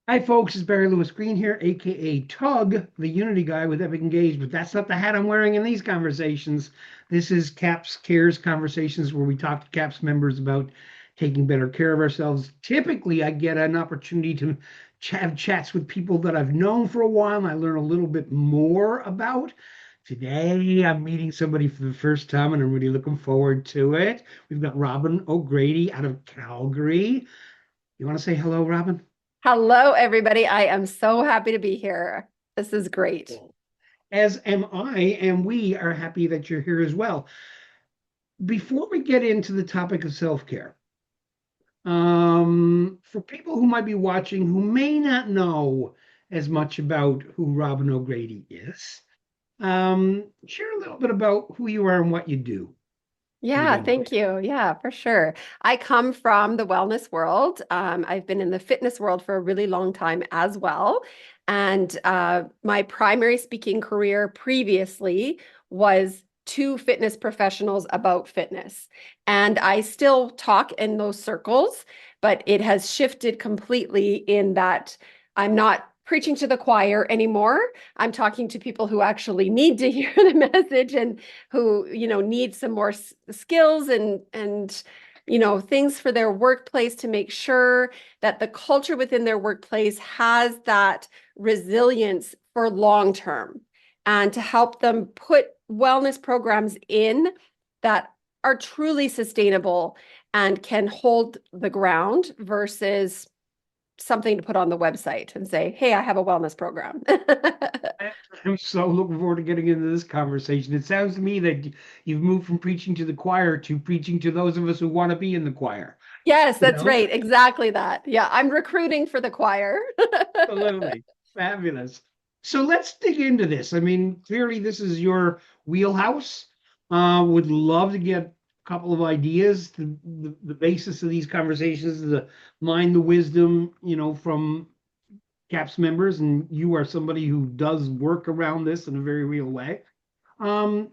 Hi, folks. It's Barry Lewis Green here, aka Tug, the Unity guy with Epic Engage. But that's not the hat I'm wearing in these conversations. This is CAPS Cares conversations where we talk to CAPS members about taking better care of ourselves. Typically, I get an opportunity to have chats with people that I've known for a while and I learn a little bit more about. Today, I'm meeting somebody for the first time and I'm really looking forward to it. We've got Robin O'Grady out of Calgary. You want to say hello, Robin? Hello, everybody. I am so happy to be here. This is great. As am I, and we are happy that you're here as well. Before we get into the topic of self-care, for people who might be watching who may not know as much about who Robin O'Grady is, share a little bit about who you are and what you do, if you Yeah, don't mind. thank you. Yeah, for sure. I come from the wellness world. I've been in the fitness world for a really long time as well. And my primary speaking career previously was to fitness professionals about fitness. And I still talk in those circles, but it has shifted completely in that I'm not preaching to the choir anymore. I'm talking to people who actually need to hear the message and who need some more skills and things for their workplace to make sure that the culture within their workplace has that resilience for long term, and to help them put wellness programs in that are truly sustainable and can hold the ground versus something to put on the website and say, hey, I have a wellness program. I'm so looking forward to getting into this conversation. It sounds to me that you've moved from preaching to the choir to preaching to those of us who want to be in the choir. Yes, You that's know? right. Exactly that. Yeah, I'm recruiting for the choir. Absolutely. Fabulous. So let's dig into this. I mean, clearly this is your wheelhouse. Would love to get a couple of ideas. The basis of these conversations is to mine the wisdom, from CAPS members, and you are somebody who does work around this in a very real way. Um,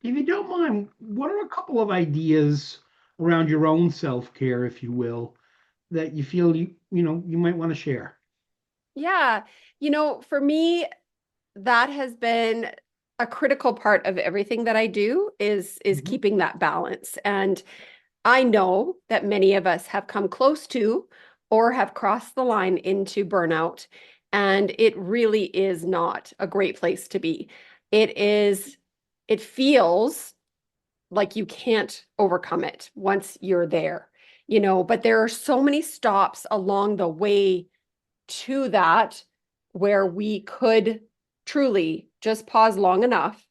if you don't mind, what are a couple of ideas around your own self-care, if you will, that you feel you might want to share? Yeah. For me, that has been a critical part of everything that I do is Mhm. keeping that balance. And I know that many of us have come close to or have crossed the line into burnout, and it really is not a great place to be. It feels like you can't overcome it once you're there, but there are so many stops along the way to that where we could truly just pause long enough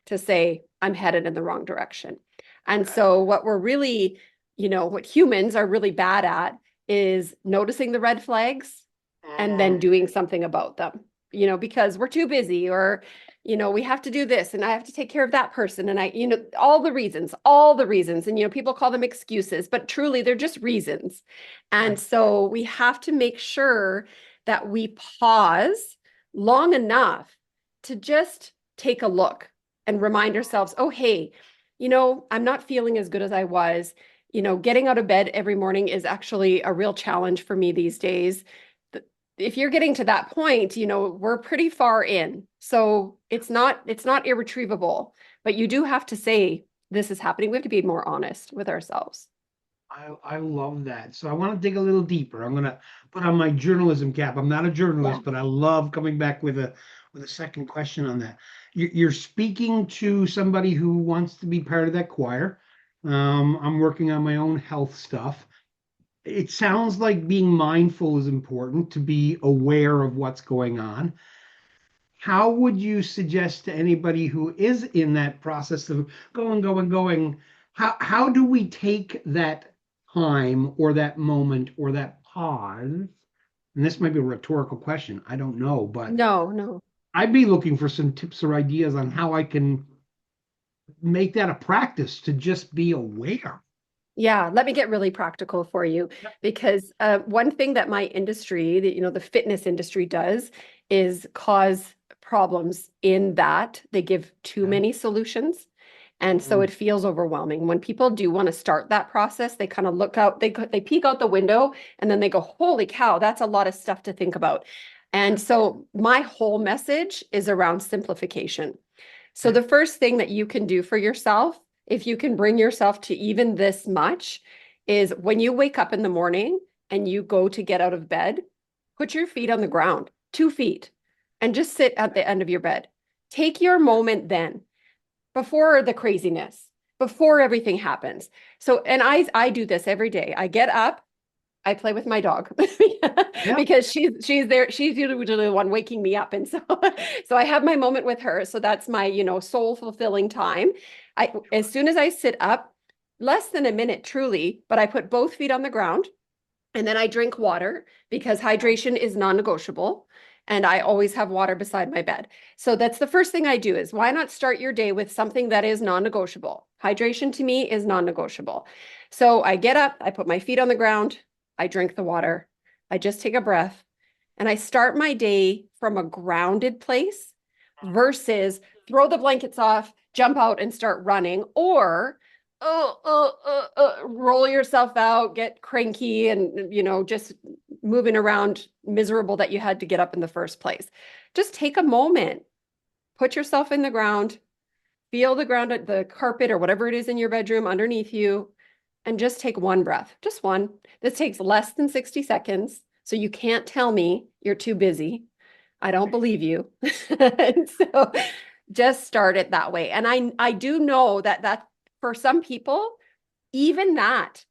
to say, I'm headed in the wrong direction. And Okay. so, what we're really, what humans are really bad at is noticing the red flags and then doing something about them, because we're too busy, or, we have to do this and I have to take care of that person. And all the reasons. And, people call them excuses, but truly they're just reasons. And Right. so we have to make sure that we pause long enough to just take a look and remind ourselves, oh, hey, I'm not feeling as good as I was. Getting out of bed every morning is actually a real challenge for me these days. If you're getting to that point, we're pretty far in. So it's not irretrievable, but you do have to say this is happening. We have to be more honest with ourselves. I love that. So I want to dig a little deeper. I'm gonna put on my journalism cap. I'm not a Yeah. journalist, but I love coming back with a second question on that. You're speaking to somebody who wants to be part of that choir. I'm working on my own health stuff. It sounds like being mindful is important to be aware of what's going on. How would you suggest to anybody who is in that process of going, how do we take that time or that moment or that pause? And this might be a rhetorical question. I don't know, but No, no. I'd be looking for some tips or ideas on how I can make that a practice to just be aware. Yeah, let me get really practical for you, because one thing that my industry, the fitness industry does is cause problems in that they give too Okay. many solutions. And so it feels overwhelming. When people do want to start that process, they kind of look out, they peek out the window and then they go, holy cow, that's a lot of stuff to think about. And so my whole message is around simplification. So the first thing that you can do for yourself, if you can bring yourself to even this much, is when you wake up in the morning and you go to get out of bed, put your feet on the ground, 2 feet, and just sit at the end of your bed. Take your moment then, before the craziness, before everything happens. So, and I do this every day. I get up, I play with my dog Yeah. because she's there. She's usually the one waking me up, and so I have my moment with her. So that's my soul fulfilling time. As soon as I sit up, less than a minute, truly, but I put both feet on the ground, and then I drink water because hydration is non-negotiable. And I always have water beside my bed. So that's the first thing I do is why not start your day with something that is non-negotiable? Hydration to me is non-negotiable. So I get up, I put my feet on the ground, I drink the water, I just take a breath, and I start my day from a grounded place versus throw the blankets off, jump out and start running, or roll yourself out, get cranky, and just moving around, miserable that you had to get up in the first place. Just take a moment, put yourself in the ground, feel the ground, the carpet or whatever it is in your bedroom underneath you, and just take one breath, just one. This takes less than 60 seconds. So you can't tell me you're too busy. I don't believe you. And so just start it that way. And I do know that for some people, even that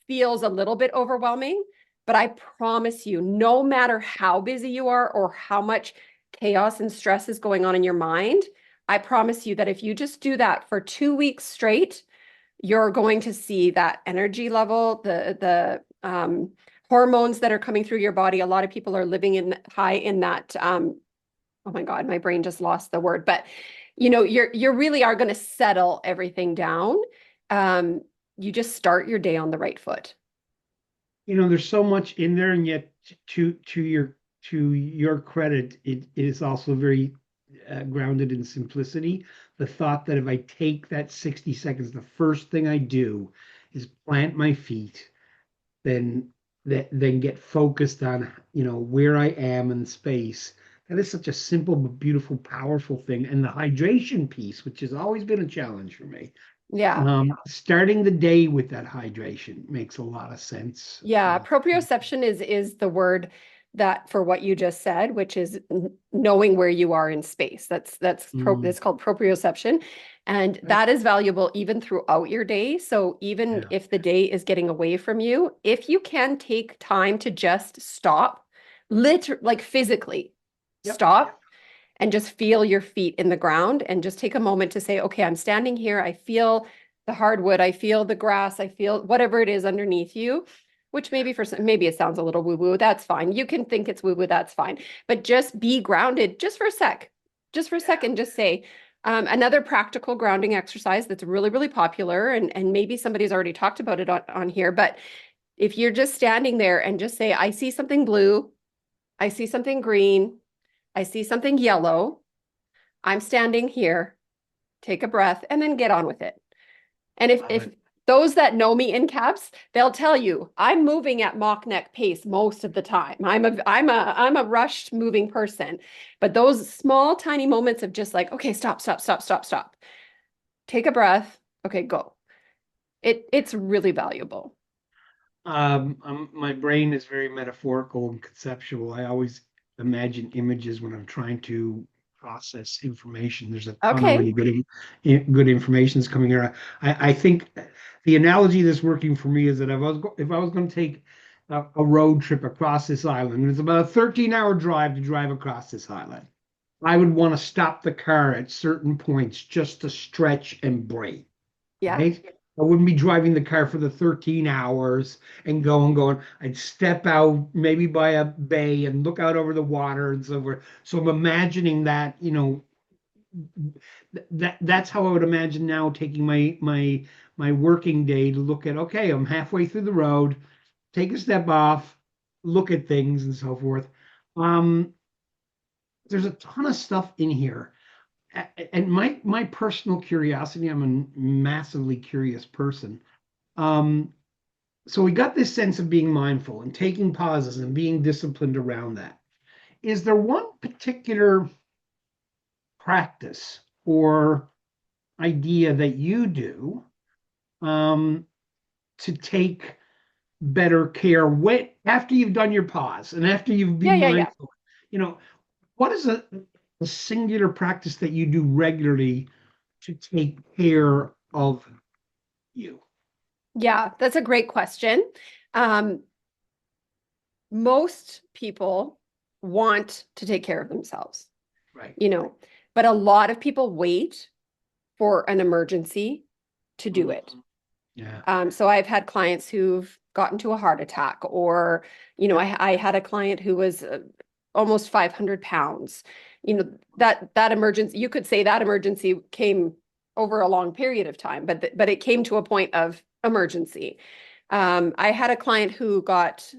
feels a little bit overwhelming, but I promise you, no matter how busy you are or how much chaos and stress is going on in your mind, I promise you that if you just do that for 2 weeks straight, you're going to see that energy level, the hormones that are coming through your body. A lot of people are living in high in that. Oh my God, my brain just lost the word. But you really are going to settle everything down. You just start your day on the right foot. There's so much in there, and yet to your credit, it is also very grounded in simplicity. The thought that if I take that 60 seconds, the first thing I do is plant my feet, then get focused on where I am in space. That is such a simple but beautiful, powerful thing. And the hydration piece, which has always been a challenge for me, Yeah. starting the day with that hydration makes a lot of sense. Yeah, proprioception is the word that for what you just said, which is knowing where you are in space. Mm, It's called proprioception, and right. that is valuable even throughout your day. So even Yeah. if the day is getting away from you, if you can take time to just stop, like physically Yep. stop and just feel your feet in the ground and just take a moment to say, okay, I'm standing here. I feel the hardwood. I feel the grass. I feel whatever it is underneath you, which maybe maybe it sounds a little woo woo. That's fine. You can think it's woo woo. That's fine. But just be grounded just for a sec. Just for a second, just say, another practical grounding exercise that's really, really popular, and maybe somebody's already talked about it on here, but if you're just standing there and just say, I see something blue, I see something green, I see something yellow. I'm standing here. Take a breath and then get on with it. And if Love if it. those that know me in caps, they'll tell you I'm moving at mock neck pace most of the time. I'm a rushed moving person. But those small tiny moments of just like, okay, stop, stop, stop, stop, stop. Take a breath. Okay, go. It's really valuable. My brain is very metaphorical and conceptual. I always imagine images when I'm trying to process information. There's a ton of Okay. really good information that's coming here. I think the analogy that's working for me is that if I was going to take a road trip across this island, and it's about a 13-hour drive to drive across this island, I would want to stop the car at certain points just to stretch and breathe. Yeah. Right? I wouldn't be driving the car for the 13 hours and going. I'd step out maybe by a bay and look out over the water and so forth. So I'm imagining that, that's how I would imagine now taking my working day to look at, okay, I'm halfway through the road, take a step off, look at things and so forth. Um, there's a ton of stuff in here. and my personal curiosity, I'm a massively curious person. Um, so we got this sense of being mindful and taking pauses and being disciplined around that. Is there one particular practice or idea that you do um, to take better care after you've done your pause and after you've Yeah, been yeah, yeah. mindful? You know, what is a singular practice that you do regularly to take care of you? Yeah, that's a great question. Um, Most people want to take care of themselves, Right. you know, but a lot of people wait for an emergency to do it. Mhm. Yeah. So I've had clients who've gotten to a heart attack, or, Yeah. I had a client who was almost 500 pounds. That emergency, you could say that emergency came over a long period of time, but it came to a point of emergency. I had a client who got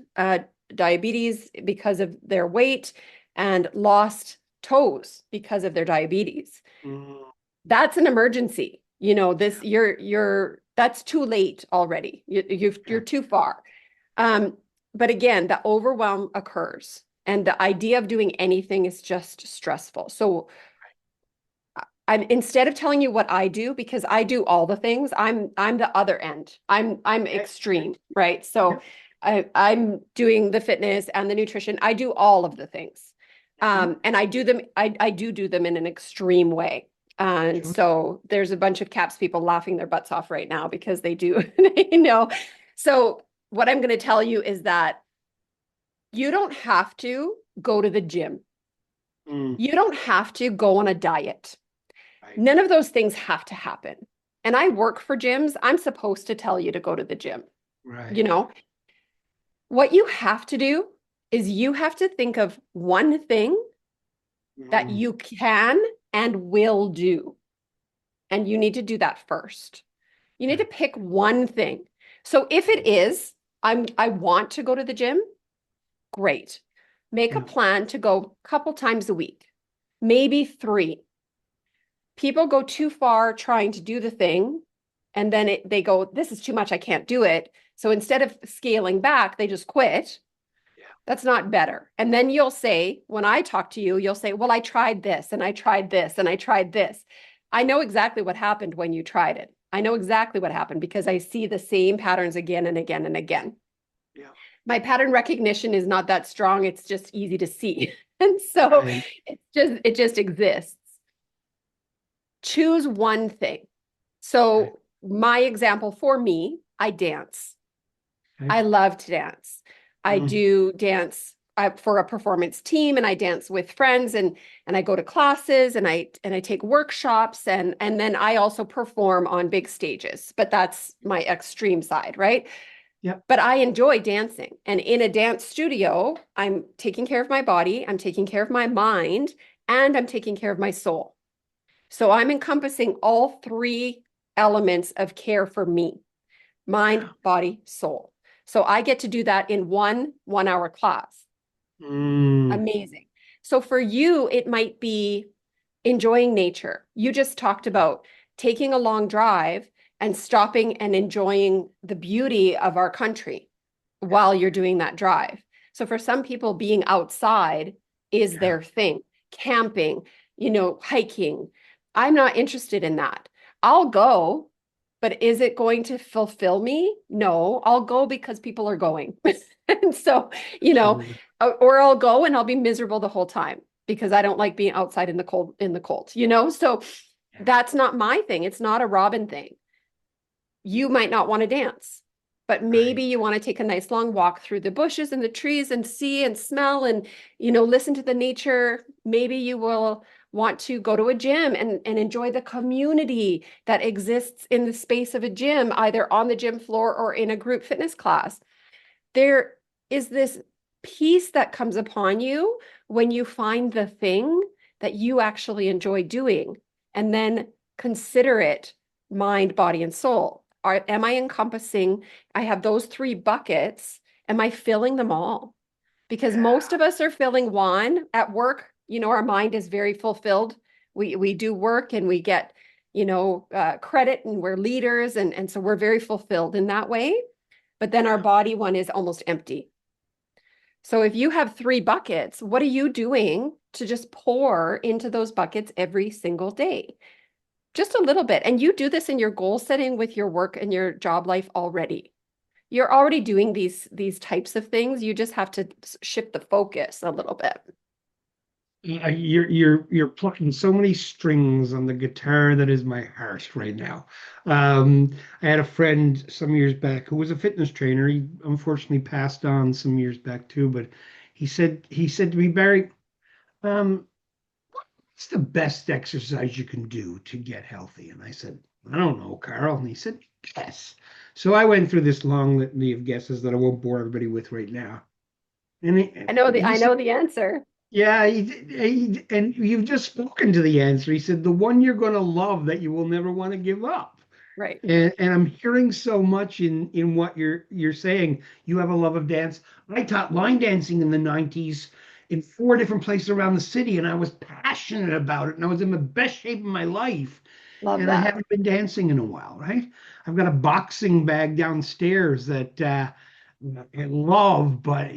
diabetes because of their weight and lost toes because of their diabetes. Mm, That's an emergency. This you're that's too late already. You're yeah. too far. But again, the overwhelm occurs, and the idea of doing anything is just stressful. So I'm instead of telling you what I do, because I do all the things, I'm the other end. I'm Okay. extreme, right? So Yep. I'm doing the fitness and the nutrition. I do all of the things. Mhm. And I do them in an extreme way. And Sure. so there's a bunch of CAPS people laughing their butts off right now because they do, So what I'm going to tell you is that you don't have to go to the gym. Mm, You don't have to go on a diet. right. None of those things have to happen. And I work for gyms. I'm supposed to tell you to go to the gym. You Right. know, what you have to do is you have to think of one thing that Mm, you can and will do. And you need to do that first. You need yeah. to pick one thing. So if it is, I want to go to the gym, great. Make a Yeah. plan to go a couple times a week, maybe three. People go too far trying to do the thing, and then they go, this is too much, I can't do it. So instead of scaling back, they just quit. Yeah. That's not better. And then you'll say, when I talk to you, you'll say, well, I tried this and I tried this and I tried this. I know exactly what happened when you tried it. I know exactly what happened because I see the same patterns again and again and again. Yeah. My pattern recognition is not that strong. It's just easy to see. And so Right. it just exists. Choose one thing. Okay. So my example, for me, I dance. Okay. I love to dance. I Mm, do dance for a performance team, and I dance with friends, and I go to classes, and I take workshops, and then I also perform on big stages. But that's my extreme side, right? yep. But I enjoy dancing. And in a dance studio, I'm taking care of my body, I'm taking care of my mind, and I'm taking care of my soul. So I'm encompassing all three elements of care for me: mind, Yeah. body, soul. So I get to do that in 1 hour class. Mm, Amazing. So for you, it might be enjoying nature. You just talked about taking a long drive and stopping and enjoying the beauty of our country yeah. while you're doing that drive. So for some people, being outside is Yeah. their thing. Camping, hiking. I'm not interested in that. I'll go, but is it going to fulfill me? No, I'll go because people are going. And so, Absolutely. or I'll go and I'll be miserable the whole time because I don't like being outside in the cold. So Yeah. that's not my thing. It's not a Robin thing. You might not want to dance, but maybe Right. you want to take a nice long walk through the bushes and the trees and see and smell and, listen to the nature. Maybe you will want to go to a gym and enjoy the community that exists in the space of a gym, either on the gym floor or in a group fitness class. There is this peace that comes upon you when you find the thing that you actually enjoy doing, and then consider it mind, body, and soul. Am I encompassing? I have those three buckets. Am I filling them all? Because Yeah. most of us are filling one at work. Our mind is very fulfilled We do work and we get, credit, and we're leaders, and so we're very fulfilled in that way. But then our body one is almost empty. So if you have 3 buckets, what are you doing to just pour into those buckets every single day? Just a little bit. And you do this in your goal setting with your work and your job life already. You're already doing these types of things. You just have to shift the focus a little bit. You're plucking so many strings on the guitar that is my heart right now. I had a friend some years back who was a fitness trainer. He unfortunately passed on some years back too, but he said to me, Barry, what's the best exercise you can do to get healthy? And I said, I don't know, Carl. And he said, guess. So I went through this long litany of guesses that I won't bore everybody with right now. And I he know the answer. yeah, and you've just spoken to the answer. He said, the one you're going to love that you will never want to give up. Right. And I'm hearing so much in what you're saying. You have a love of dance. I taught line dancing in the 90s in 4 different places around the city, and I was passionate about it, and I was in the best shape of my life. Love And I that. haven't been dancing in a while, right? I've got a boxing bag downstairs that I love, but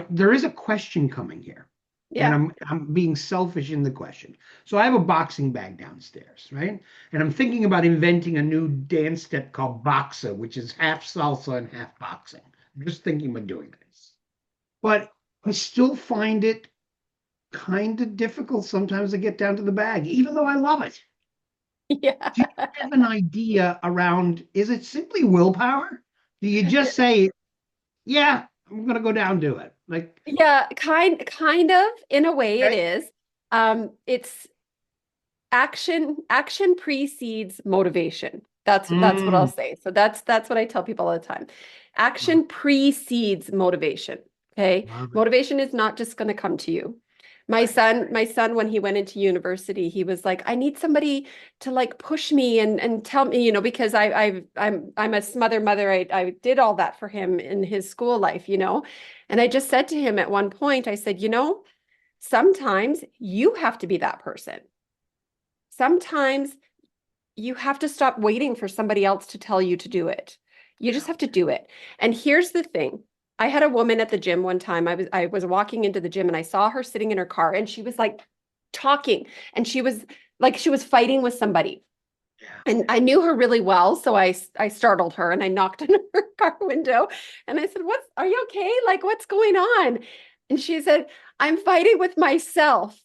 there is a question coming here, and Yeah. I'm being selfish in the question. So I have a boxing bag downstairs, right? And I'm thinking about inventing a new dance step called boxa, which is half salsa and half boxing. I'm just thinking about doing this, but I still find it kind of difficult sometimes to get down to the bag, even though I love it. Yeah. Do you have an idea around, is it simply willpower? Do you just say, yeah, I'm gonna go down to it? Like, Yeah, kind of in a way it okay. is. It's action precedes motivation. That's what I'll Mm, say. So that's what I tell people all the time. Action precedes motivation. Okay. love it. Motivation is not just going to come to you. My son, when he went into university, he was like, I need somebody to like push me and tell me, because I'm a smother mother. I did all that for him in his school life. And I just said to him at one point, I said, sometimes you have to be that person. Sometimes you have to stop waiting for somebody else to tell you to do it. You just have to do it. And here's the thing. I had a woman at the gym one time. I was walking into the gym and I saw her sitting in her car and she was like talking and she was fighting with somebody. Yeah. And I knew her really well, so I startled her and I knocked on her car window and I said, Are you okay? Like, what's going on?" And she said, "I'm fighting with myself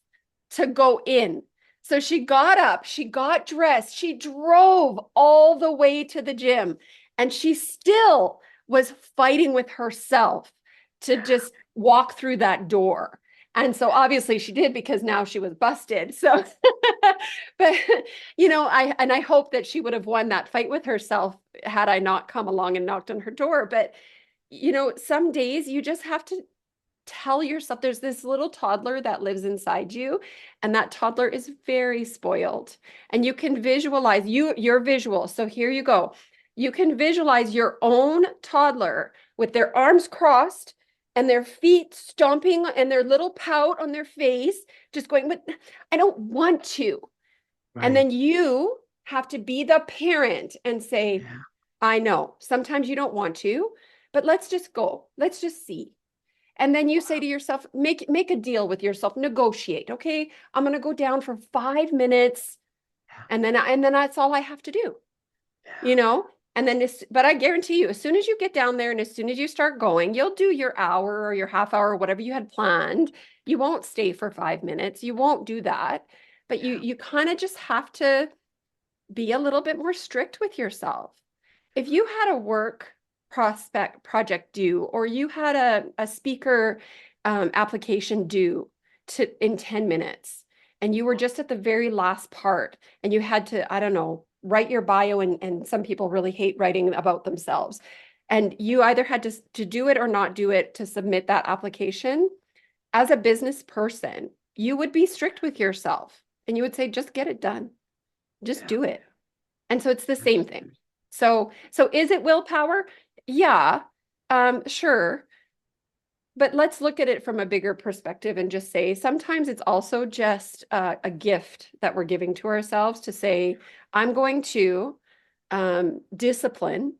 to go in." So she got up, she got dressed, she drove all the way to the gym, and she still was fighting with herself to just walk through that door. And so obviously she did, because now she was busted. So, but I hope that she would have won that fight with herself had I not come along and knocked on her door. But some days you just have to tell yourself there's this little toddler that lives inside you, and that toddler is very spoiled. And you can visualize your visual. So here you go. You can visualize your own toddler with their arms crossed and their feet stomping and their little pout on their face, just going, "But I don't want to." And Right. then you have to be the parent and say, Yeah. "I know sometimes you don't want to, but let's just go. Let's just see." And then you say to yourself, make a deal with yourself, negotiate. Okay, I'm going to go down for 5 minutes, Yeah. and then that's all I have to do, you Yeah. know? And then but I guarantee you, as soon as you get down there and as soon as you start going, you'll do your hour or your half hour, or whatever you had planned. You won't stay for 5 minutes. You won't do that. But you kind of just have to be a little bit more strict with yourself. If you had a work prospect project due, or you had a speaker application due in 10 minutes, and you were just at the very last part, and you had to, I don't know, write your bio, and some people really hate writing about themselves. And you either had to do it or not do it to submit that application. As a business person, you would be strict with yourself and you would say, just get it done. Just Yeah. do it. And so it's the same thing. Absolutely. So is it willpower? Yeah, sure. But let's look at it from a bigger perspective and just say sometimes it's also just a gift that we're giving to ourselves to say, I'm going to discipline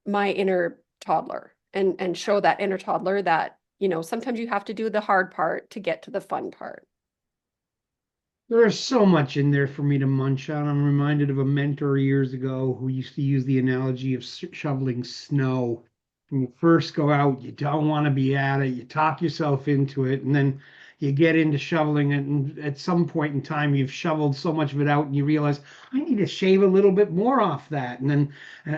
my inner toddler and show that inner toddler that, sometimes you have to do the hard part to get to the fun part. There's so much in there for me to munch on. I'm reminded of a mentor years ago who used to use the analogy of shoveling snow. When you first go out, you don't want to be at it. You talk yourself into it, and then you get into shoveling it. And at some point in time, you've shoveled so much of it out, and you realize, I need to shave a little bit more off that. And then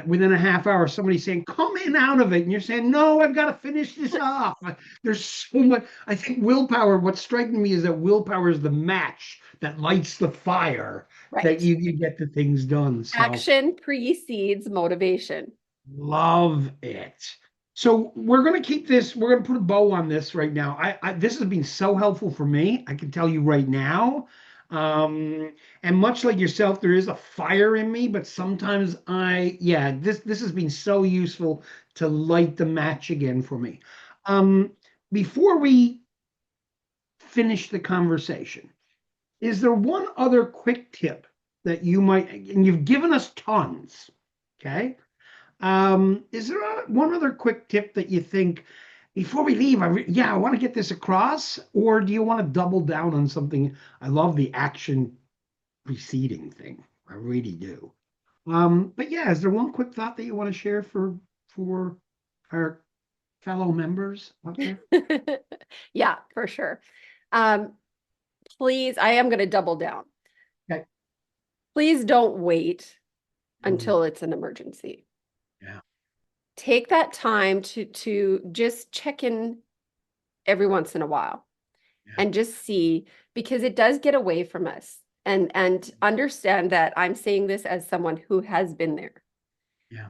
within a half hour, somebody's saying, come in out of it. And you're saying, no, I've got to finish this off. There's so much. I think willpower, what's striking me is that willpower is the match that lights the fire that Right. you get the things done. So Action precedes motivation. love it. So we're going to keep this, we're going to put a bow on this right now. This has been so helpful for me. I can tell you right now. And much like yourself, there is a fire in me, but sometimes this has been so useful to light the match again for me. Um, Before we finish the conversation, is there one other quick tip that you might, and you've given us tons, okay? Is there one other quick tip that you think before we leave? I want to get this across, or do you want to double down on something? I love the action preceding thing. I really do. But yeah, is there one quick thought that you want to share for our fellow members out there? Yeah, for sure. Um, Please, I am going to double down. Okay. Please don't wait Mm, until it's an emergency. yeah, Take that time to just check in every once in a while yeah, and just see, because it does get away from us. And understand that I'm saying this as someone who has been there. yeah.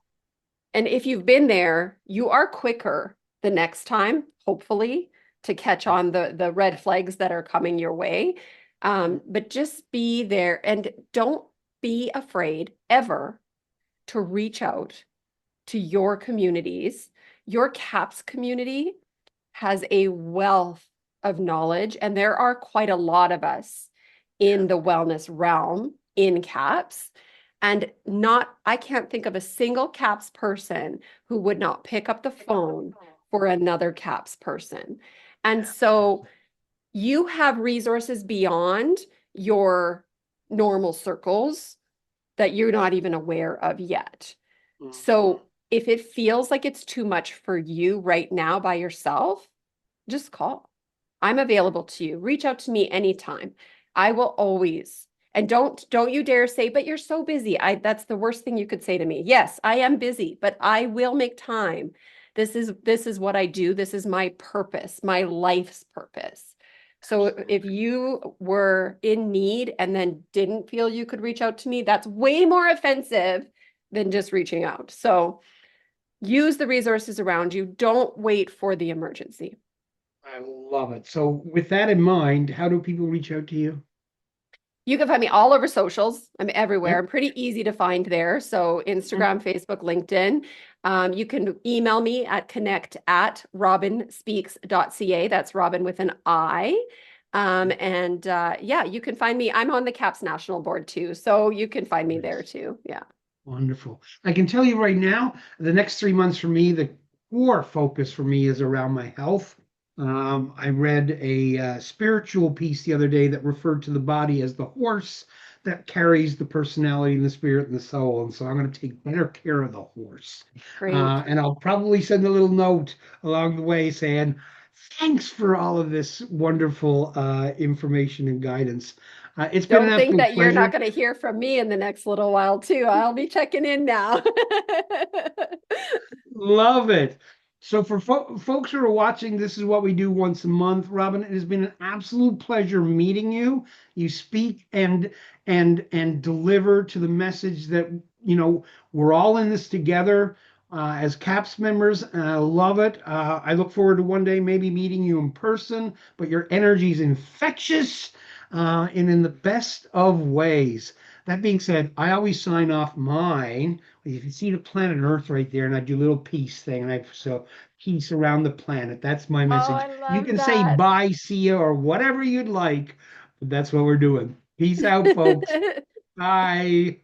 And if you've been there, you are quicker the next time, hopefully, to catch on the red flags that are coming your way. But just be there and don't be afraid ever to reach out to your communities. Your CAPS community has a wealth of knowledge, and there are quite a lot of us in the wellness realm in CAPS. And I can't think of a single CAPS person who would not pick up the phone for another CAPS person. And so you have resources beyond your normal circles that you're not even aware of yet. Mhm. So if it feels like it's too much for you right now by yourself, just call. I'm available to you. Reach out to me anytime. I will always. And don't you dare say, but you're so busy. That's the worst thing you could say to me. Yes, I am busy, but I will make time. This is what I do. This is my purpose, my life's purpose. So if you were in need and then didn't feel you could reach out to me, that's way more offensive than just reaching out. So use the resources around you. Don't wait for the emergency. I love it. So with that in mind, how do people reach out to you? You can find me all over socials. I'm everywhere. Yep. I'm pretty easy to find there. So Mhm. Instagram, Facebook, LinkedIn. You can email me at connect@robinspeaks.ca. That's Robin with an I. And yeah, you can find me. I'm on the CAPS National Board too. So you can find me there Nice. too. Yeah. Wonderful. I can tell you right now, the next 3 months for me, the core focus for me is around my health. I read a spiritual piece the other day that referred to the body as the horse that carries the personality and the spirit and the soul. And so I'm going to take better care of the horse. Great. And I'll probably send a little note along the way saying, thanks for all of this wonderful information and guidance. It's been an Don't think absolute that you're not pleasure. going to hear from me in the next little while too. I'll be checking in now. Love it. So for folks who are watching, this is what we do once a month. Robin, it has been an absolute pleasure meeting you. You speak and deliver to the message that we're all in this together as CAPS members, and I love it. I look forward to one day maybe meeting you in person. But your energy is infectious, and in the best of ways. That being said, I always sign off mine. You can see the planet Earth right there, and I do a little peace thing, and I so peace around the planet. That's my Oh, message. I You love can say that. bye, see ya, or whatever you'd like, but that's what we're doing. Peace out, folks. Bye.